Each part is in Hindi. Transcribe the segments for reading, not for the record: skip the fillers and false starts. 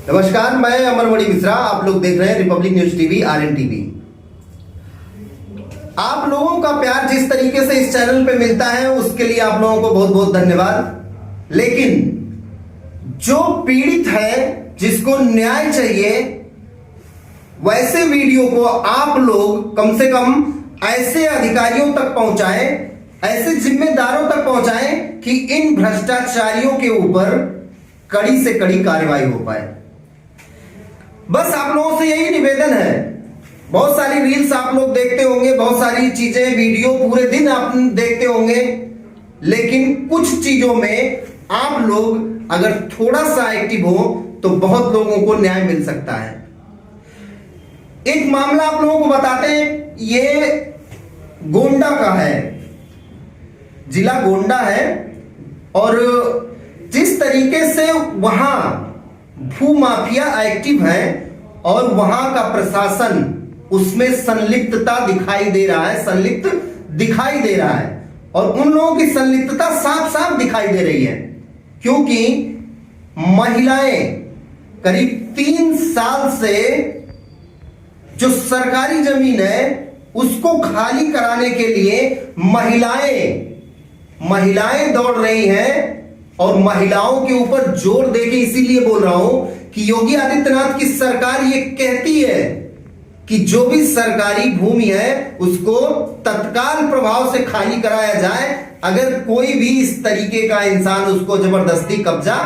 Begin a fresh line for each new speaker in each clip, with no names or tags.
नमस्कार, मैं अमरमणि मिश्रा। आप लोग देख रहे हैं Republic news TV RN TV. आप लोगों का प्यार जिस तरीके से इस चैनल पे मिलता है उसके लिए आप लोगों को बहुत बहुत धन्यवाद। लेकिन जो पीड़ित है, जिसको न्याय चाहिए, वैसे वीडियो को आप लोग कम से कम ऐसे अधिकारियों तक पहुंचाएं, ऐसे जिम्मेदारों तक पहुंचाएं कि इन भ्रष्टाचारियों के ऊपर कड़ी से कड़ी कार्रवाई हो पाए। बस आप लोगों से यही निवेदन है। बहुत सारी रील्स आप लोग देखते होंगे, बहुत सारी चीजें, वीडियो पूरे दिन आप देखते होंगे, लेकिन कुछ चीजों में आप लोग अगर थोड़ा सा एक्टिव हो तो बहुत लोगों को न्याय मिल सकता है। एक मामला आप लोगों को बताते हैं, ये गोंडा का है, जिला गोंडा है। और जिस तरीके से वहां भू माफिया एक्टिव है और वहां का प्रशासन उसमें संलिप्तता दिखाई दे रहा है, संलिप्त दिखाई दे रहा है। और उन लोगों की संलिप्तता साफ साफ दिखाई दे रही है, क्योंकि महिलाएं करीब 3 साल से जो सरकारी जमीन है उसको खाली कराने के लिए महिलाएं दौड़ रही हैं। और महिलाओं के ऊपर जोर देके इसीलिए बोल रहा हूं कि योगी आदित्यनाथ की सरकार ये कहती है कि जो भी सरकारी भूमि है उसको तत्काल प्रभाव से खाली कराया जाए, अगर कोई भी इस तरीके का इंसान उसको जबरदस्ती कब्जा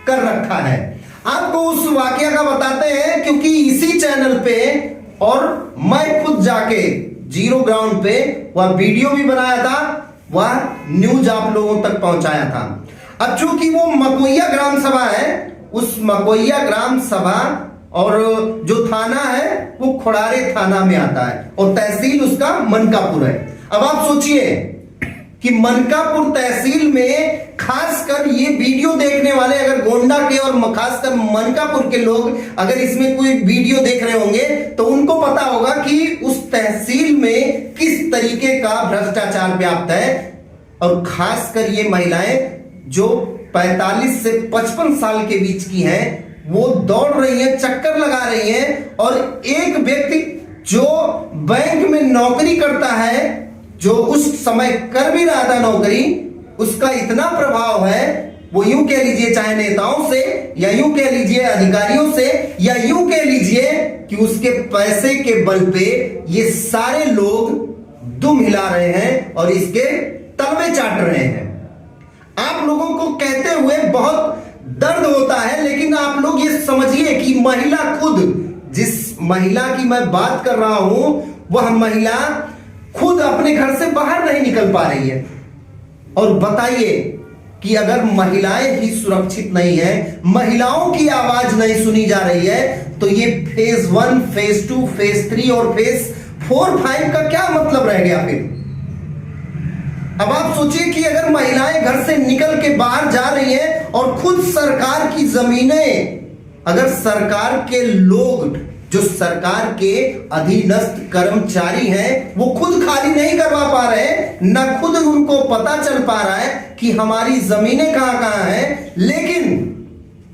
कर रखा है। आपको उस वाकया का बताते हैं, क्योंकि इसी चैनल पे और मैं खुद जाके जीरो ग्राउंड पे वह वीडियो भी बनाया था, वह न्यूज आप लोगों तक पहुंचाया था। अब चूंकि वो मकोइया ग्राम सभा है, उस मकोइया ग्राम सभा और जो थाना है वो खोड़ारे थाना में आता है और तहसील उसका मनकापुर है। अब आप सोचिए कि मनकापुर तहसील में खासकर ये वीडियो देखने वाले, अगर गोंडा के और खासकर मनकापुर के लोग अगर इसमें कोई वीडियो देख रहे होंगे तो उनको पता होगा कि उस तहसील में किस तरीके का भ्रष्टाचार व्याप्त है। और खासकर ये महिलाएं जो 45 से 55 साल के बीच की हैं, वो दौड़ रही हैं, चक्कर लगा रही हैं। और एक व्यक्ति जो बैंक में नौकरी करता है, जो उस समय कर भी रहा था नौकरी, उसका इतना प्रभाव है, वो यूं कह लीजिए चाहे नेताओं से, या यूं कह लीजिए अधिकारियों से, या यूं कह लीजिए कि उसके पैसे के बल पे ये सारे लोग दुम हिला रहे हैं और इसके तलवे चाट रहे हैं। आप लोगों को कहते हुए बहुत दर्द होता है, लेकिन आप लोग ये समझिए कि महिला खुद, जिस महिला की मैं बात कर रहा हूं, वह महिला खुद अपने घर से बाहर नहीं निकल पा रही है। और बताइए कि अगर महिलाएं ही सुरक्षित नहीं है, महिलाओं की आवाज नहीं सुनी जा रही है, तो ये फेज 1, फेज 2, फेज 3 और फेज 4, 5 का क्या मतलब रह गया फिर? अब आप सोचिए कि अगर महिलाएं घर से निकल के बाहर जा रही हैं और खुद सरकार की जमीनें, अगर सरकार के लोग, जो सरकार के अधीनस्थ कर्मचारी हैं, वो खुद खाली नहीं करवा पा रहे हैं, न खुद उनको पता चल पा रहा है कि हमारी जमीनें कहां कहां हैं, लेकिन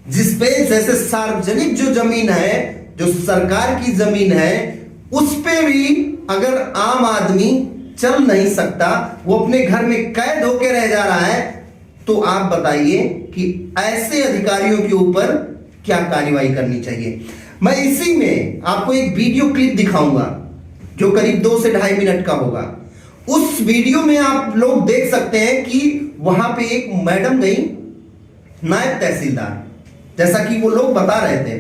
जिसपे जैसे सार्वजनिक जो जमीन है, जो सरकार की जमीन है, उस पे भी अगर आम आदमी चल नहीं सकता, वो अपने घर में कैद होकर रह जा रहा है, तो आप बताइए कि ऐसे अधिकारियों के ऊपर क्या कार्रवाई करनी चाहिए। मैं इसी में आपको एक वीडियो क्लिप दिखाऊंगा जो करीब 2 से 2.5 मिनट का होगा। उस वीडियो में आप लोग देख सकते हैं कि वहां पे एक मैडम गई, नायब तहसीलदार, जैसा कि वो लोग बता रहे थे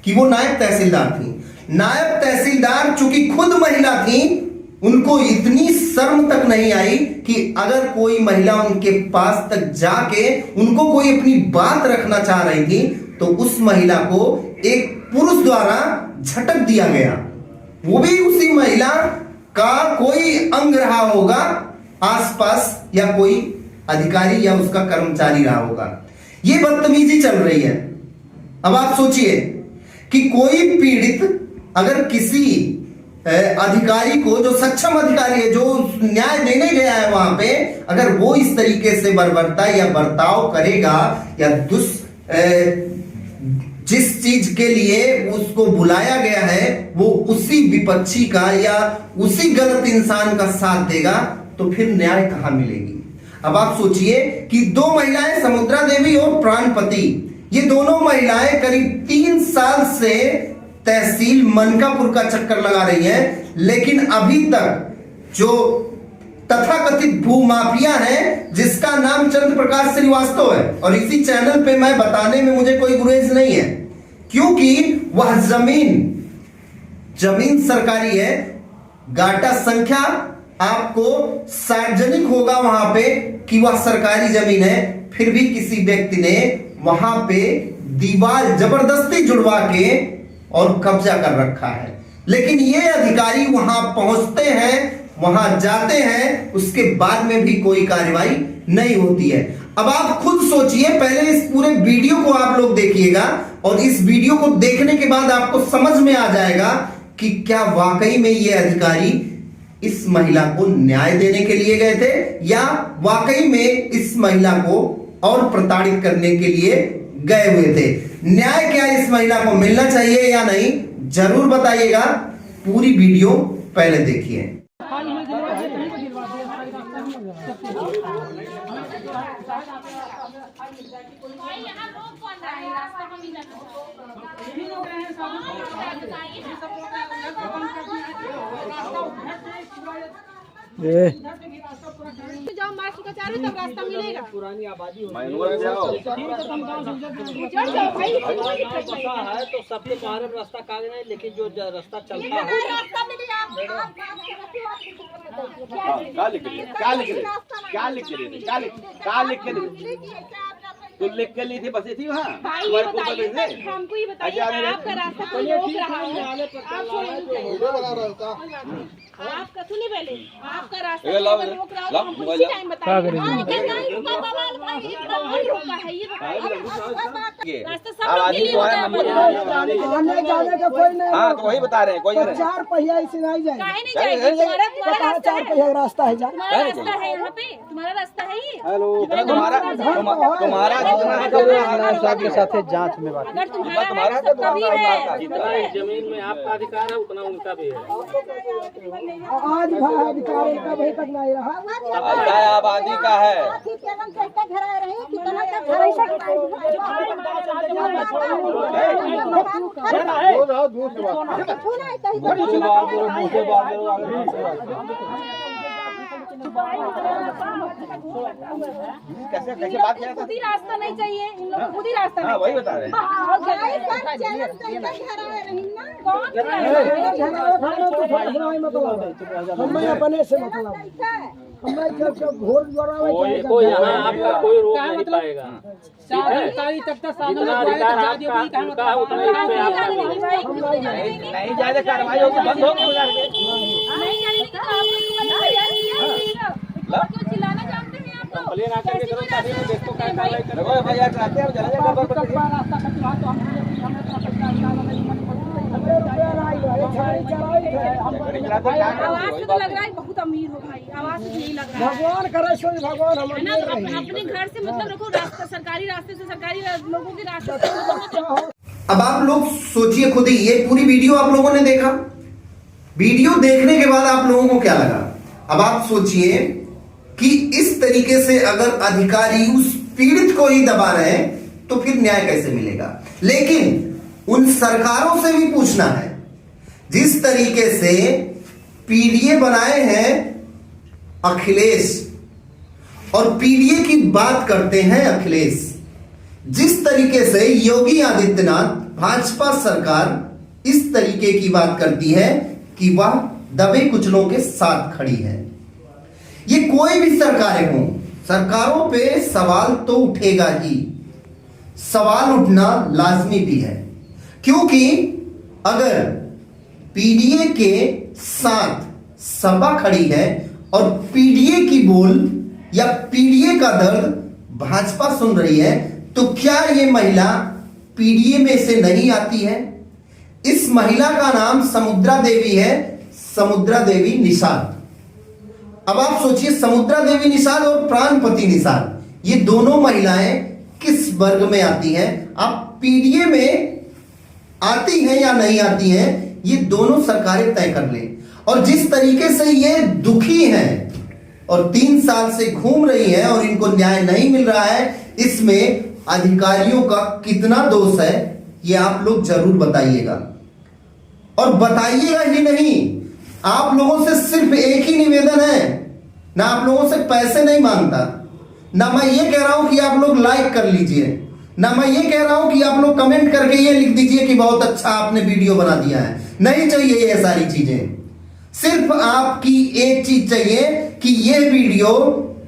कि वो नायब तहसीलदार थी। नायब तहसीलदार चूंकि खुद महिला थी, उनको इतनी शर्म तक नहीं आई कि अगर कोई महिला उनके पास तक जाके उनको कोई अपनी बात रखना चाह रही थी तो उस महिला को एक पुरुष द्वारा झटक दिया गया। वो भी उसी महिला का कोई अंग रहा होगा आसपास, या कोई अधिकारी या उसका कर्मचारी रहा होगा। ये बदतमीजी चल रही है। अब आप सोचिए कि कोई पीड़ित अगर किसी अधिकारी को, जो सक्षम अधिकारी है, जो न्याय देने गया है वहां पे, अगर वो इस तरीके से बर्बरता या बर्ताव करेगा या जिस चीज के लिए उसको बुलाया गया है वो उसी विपक्षी का या उसी गलत इंसान का साथ देगा, तो फिर न्याय कहां मिलेगी। अब आप सोचिए कि दो महिलाएं समुद्रा देवी और प्राणपति, ये दोनों महिलाएं करीब 3 साल से तहसील मनकापुर का चक्कर लगा रही हैं, लेकिन अभी तक जो तथाकथित भूमाफिया है जिसका नाम चंद्र प्रकाश श्रीवास्तव है, और इसी चैनल पे मैं बताने में मुझे कोई गुरेज नहीं है, क्योंकि वह जमीन सरकारी है। गाटा संख्या आपको सार्वजनिक होगा वहां पे कि वह सरकारी जमीन है, फिर भी किसी व्यक्ति ने वहां पे दीवार जबरदस्ती जुड़वा के और कब्जा कर रखा है। लेकिन ये अधिकारी वहां पहुंचते हैं, वहां जाते हैं, उसके बाद में भी कोई कार्रवाई नहीं होती है। अब आप खुद सोचिए, पहले इस पूरे वीडियो को आप लोग देखिएगा और इस वीडियो को देखने के बाद आपको समझ में आ जाएगा कि क्या वाकई में ये अधिकारी इस महिला को न्याय देने के लिए गए थे या वाकई में इस महिला को और प्रताड़ित करने के लिए गए हुए थे। न्याय क्या इस महिला को मिलना चाहिए या नहीं, जरूर बताइएगा। पूरी वीडियो पहले देखिए।
जाओ मार्केट का चारों तरफ रास्ता मिलेगा।
पुरानी आबादी है तो सबके बाहर रास्ता कागज है, लेकिन जो रास्ता चलता है
तो लिख के ली थी, बसे थी वहाँ
हमको ये बताइए, आपका रास्ता कोई रोक रहा है, आपका सुनिए पहले, आपका रास्ता रोक रहा है, हम उसी टाइम बताइए रोका है ये रास्ता सब
जाने का कोई नहीं।
हाँ तो वही बता रहे हैं, कोई
4 पहिया इसे नहीं जाएगी।
काहे नहीं जाएगी? तुम्हारा
4 पहिया रास्ता है,
तुम्हारा रास्ता है, यहाँ पे तुम्हारा रास्ता है ये।
तुम्हारा
के साथ जांच में बात,
अगर तुम्हारा है तो तभी है।
जितना जमीन में आपका अधिकार है उतना उनका भी है। आज अधिकार उनका अभी तक नहीं रहा,
आबादी का है। कैसे कैसे बात किया?
खुद ही रास्ता नहीं चाहिए इन लोगों को, खुद ही रास्ता नहीं।
वही बता रहे हैं।
हमें अपने से मतलब
कोई यहाँ आपका कोई रोक नहीं पाएगा। जितना अधिकार आपका है उतना
नहीं जाए कार्रवाई होगी, बंद होगी
चिल्लाना जानते हैं आप लोग?
प्लेन आकर के करो ताकि मैं देखो क्या कार्रवाई करें।
भैया कराते हैं,
आवाज से तो लग रहा है बहुत अमीर हो भाई, आवाज से नहीं लग रहा है।
भगवान करे सो भगवान हम
है ना, अपने घर से मतलब रखो, रास्ता सरकारी रास्ते से, सरकारी लोगों के रास्ते से।
अब आप लोग सोचिए खुद ही, ये पूरी वीडियो आप लोगों ने देखा, वीडियो देखने के बाद आप लोगों को क्या लगा? अब आप सोचिए कि इस तरीके से अगर अधिकारी उस पीड़ित को ही दबा रहे हैं तो फिर न्याय कैसे मिलेगा? लेकिन उन सरकारों से भी पूछना है, जिस तरीके से पीडीए बनाए हैं अखिलेश और पीडीए की बात करते हैं अखिलेश, जिस तरीके से योगी आदित्यनाथ भाजपा सरकार इस तरीके की बात करती है कि वह दबे कुचलों के साथ खड़ी है। ये कोई भी सरकारें हों, सरकारों पे सवाल तो उठेगा ही, सवाल उठना लाजमी भी है, क्योंकि अगर पीडीए के साथ सपा खड़ी है और पीडीए की बोल या पीडीए का दर्द भाजपा सुन रही है, तो क्या ये महिला पीडीए में से नहीं आती है? इस महिला का नाम समुद्रा देवी है, समुद्रा देवी निषाद। अब आप सोचिए, समुद्रा देवी निषाद और प्राणपति निषाद, ये दोनों महिलाएं किस वर्ग में आती हैं? आप पीडीए में आती हैं या नहीं आती हैं, ये दोनों सरकारें तय कर लें। और जिस तरीके से ये दुखी हैं और 3 साल से घूम रही हैं और इनको न्याय नहीं मिल रहा है, इसमें अधिकारियों का कितना दोष है, ये आप लोग जरूर बताइएगा। और बताइएगा ही नहीं, आप लोगों से सिर्फ एक ही निवेदन है, ना आप लोगों से पैसे नहीं मांगता, ना मैं ये कह रहा हूं कि आप लोग लाइक कर लीजिए, ना मैं ये कह रहा हूं कि आप लोग कमेंट करके ये लिख दीजिए कि बहुत अच्छा आपने वीडियो बना दिया है। नहीं चाहिए ये सारी चीजें। सिर्फ आपकी एक चीज चाहिए कि ये वीडियो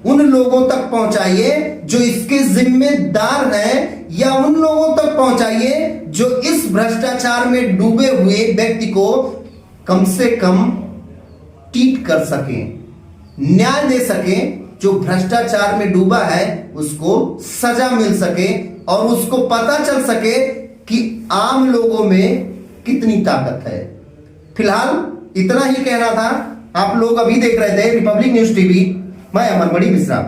उन लोगों तक पहुंचाइए जो इसके जिम्मेदार हैं, या उन लोगों तक पहुंचाइए जो इस भ्रष्टाचार में डूबे हुए व्यक्ति को कम से कम ट्रीट कर सकें, न्याय दे सकें। जो भ्रष्टाचार में डूबा है उसको सजा मिल सके और उसको पता चल सके कि आम लोगों में कितनी ताकत है। फिलहाल इतना ही कहना था। आप लोग अभी देख रहे थे रिपब्लिक न्यूज टीवी। मैं अमरमणि मिश्रा।